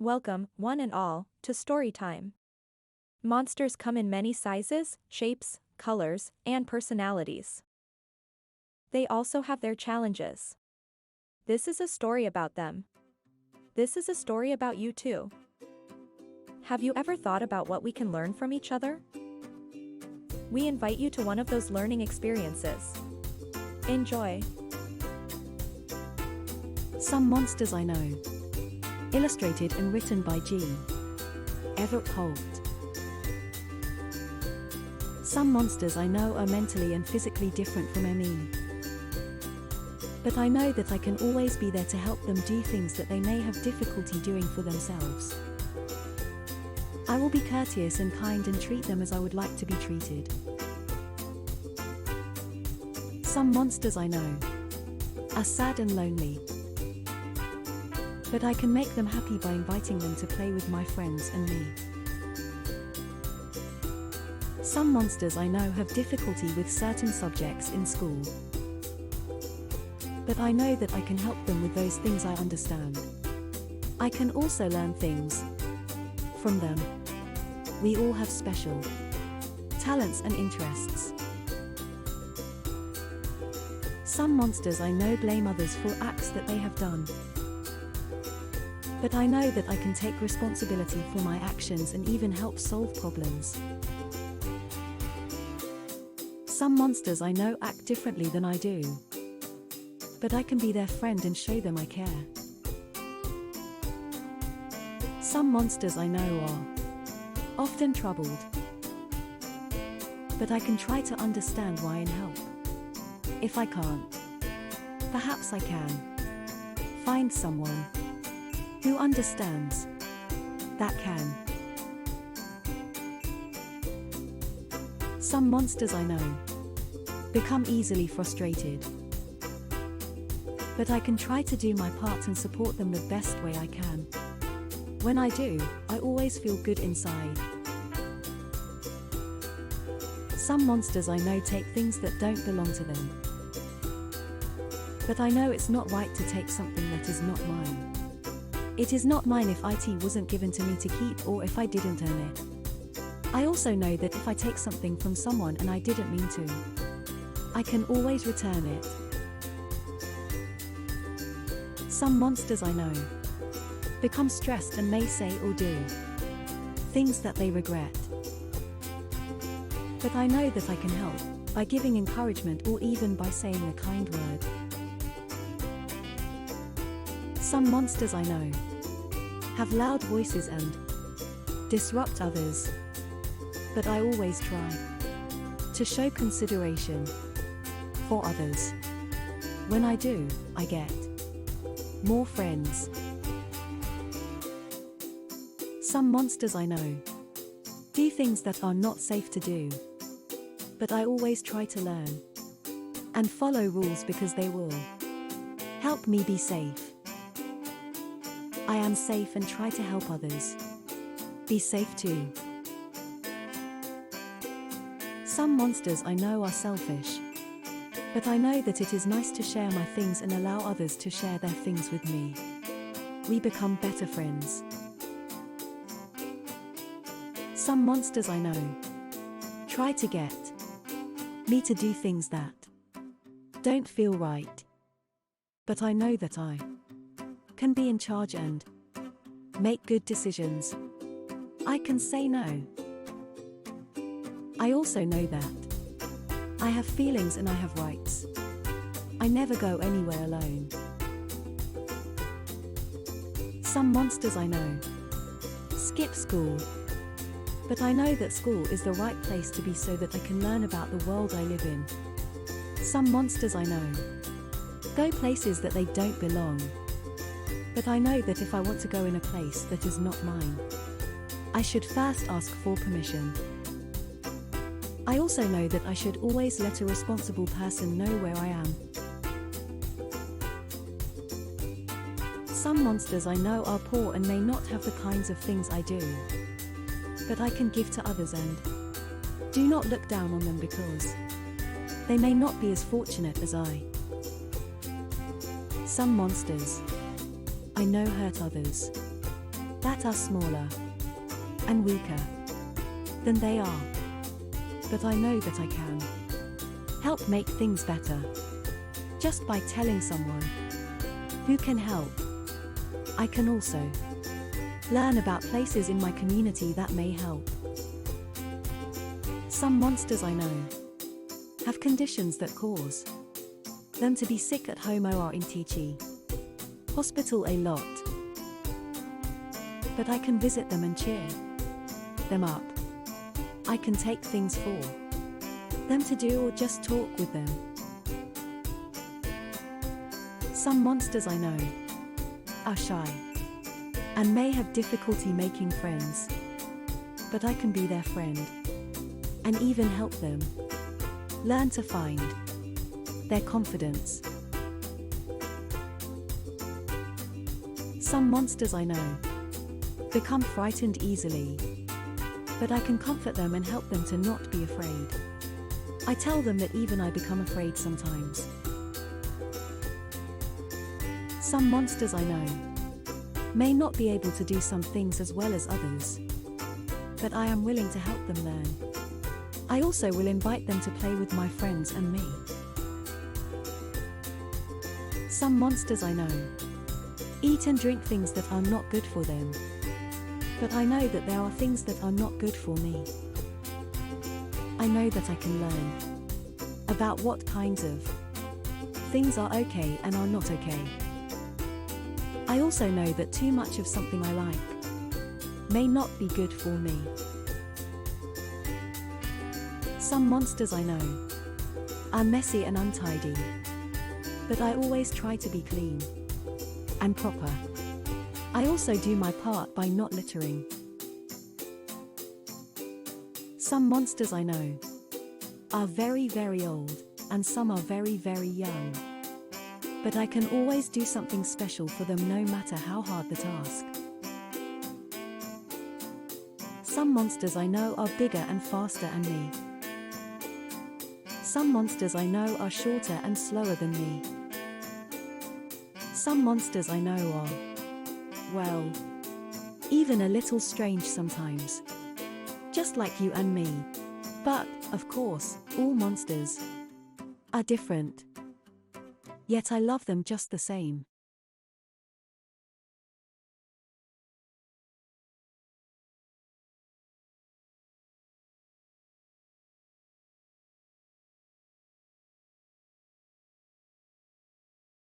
Welcome, one and all, to Storytime. Monsters come in many sizes, shapes, colors, and personalities. They also have their challenges. This is a story about them. This is a story about you too. Have you ever thought about what we can learn from each other? We invite you to one of those learning experiences. Enjoy. Some Monsters I Know. Illustrated and written by G. Everett Holt. Some monsters I know are mentally and physically different from me. But I know that I can always be there to help them do things that they may have difficulty doing for themselves. I will be courteous and kind and treat them as I would like to be treated. Some monsters I know are sad and lonely. But I can make them happy by inviting them to play with my friends and me. Some monsters I know have difficulty with certain subjects in school. But I know that I can help them with those things I understand. I can also learn things from them. We all have special talents and interests. Some monsters I know blame others for acts that they have done. But I know that I can take responsibility for my actions and even help solve problems. Some monsters I know act differently than I do. But I can be their friend and show them I care. Some monsters I know are often troubled. But I can try to understand why and help. If I can't, perhaps I can find someone who understands that can. Some monsters I know become easily frustrated. But I can try to do my part and support them the best way I can. When I do, I always feel good inside. Some monsters I know take things that don't belong to them. But I know it's not right to take something that is not mine. It is not mine if it wasn't given to me to keep or if I didn't earn it. I also know that if I take something from someone and I didn't mean to, I can always return it. Some monsters I know become stressed and may say or do things that they regret. But I know that I can help by giving encouragement or even by saying a kind word. Some monsters I know have loud voices and disrupt others. But I always try to show consideration for others. When I do, I get more friends. Some monsters I know do things that are not safe to do. But I always try to learn and follow rules because they will help me be safe. I am safe and try to help others be safe too. Some monsters I know are selfish. But I know that it is nice to share my things and allow others to share their things with me. We become better friends. Some monsters I know try to get me to do things that don't feel right. But I know that I can be in charge and make good decisions. I can say no. I also know that I have feelings and I have rights. I never go anywhere alone. Some monsters I know skip school. But I know that school is the right place to be so that I can learn about the world I live in. Some monsters I know go places that they don't belong. But I know that if I want to go in a place that is not mine, I should first ask for permission. I also know that I should always let a responsible person know where I am. Some monsters I know are poor and may not have the kinds of things I do. But I can give to others and do not look down on them because they may not be as fortunate as I. Some monsters I know hurt others. that are smaller and weaker than they are. But I know that I can help make things better just by telling someone who can help. I can also learn about places in my community that may help. Some monsters I know have conditions that cause them to be sick at home or in teaching hospital a lot. But I can visit them and cheer them up. I can take things for them to do or just talk with them. Some monsters I know are shy and may have difficulty making friends. But I can be their friend and even help them learn to find their confidence. Some monsters I know become frightened easily, but I can comfort them and help them to not be afraid. I tell them that even I become afraid sometimes. Some monsters I know may not be able to do some things as well as others, but I am willing to help them learn. I also will invite them to play with my friends and me. Some monsters I know eat and drink things that are not good for them, but I know that there are things that are not good for me. I know that I can learn about what kinds of things are okay and are not okay. I also know that too much of something I like may not be good for me. Some monsters I know are messy and untidy, but I always try to be clean and proper. I also do my part by not littering. Some monsters I know are very, very old, and some are very, very young. But I can always do something special for them no matter how hard the task. Some monsters I know are bigger and faster than me. Some monsters I know are shorter and slower than me. Some monsters I know are, well, even a little strange sometimes. Just like you and me. But, of course, all monsters are different. Yet I love them just the same.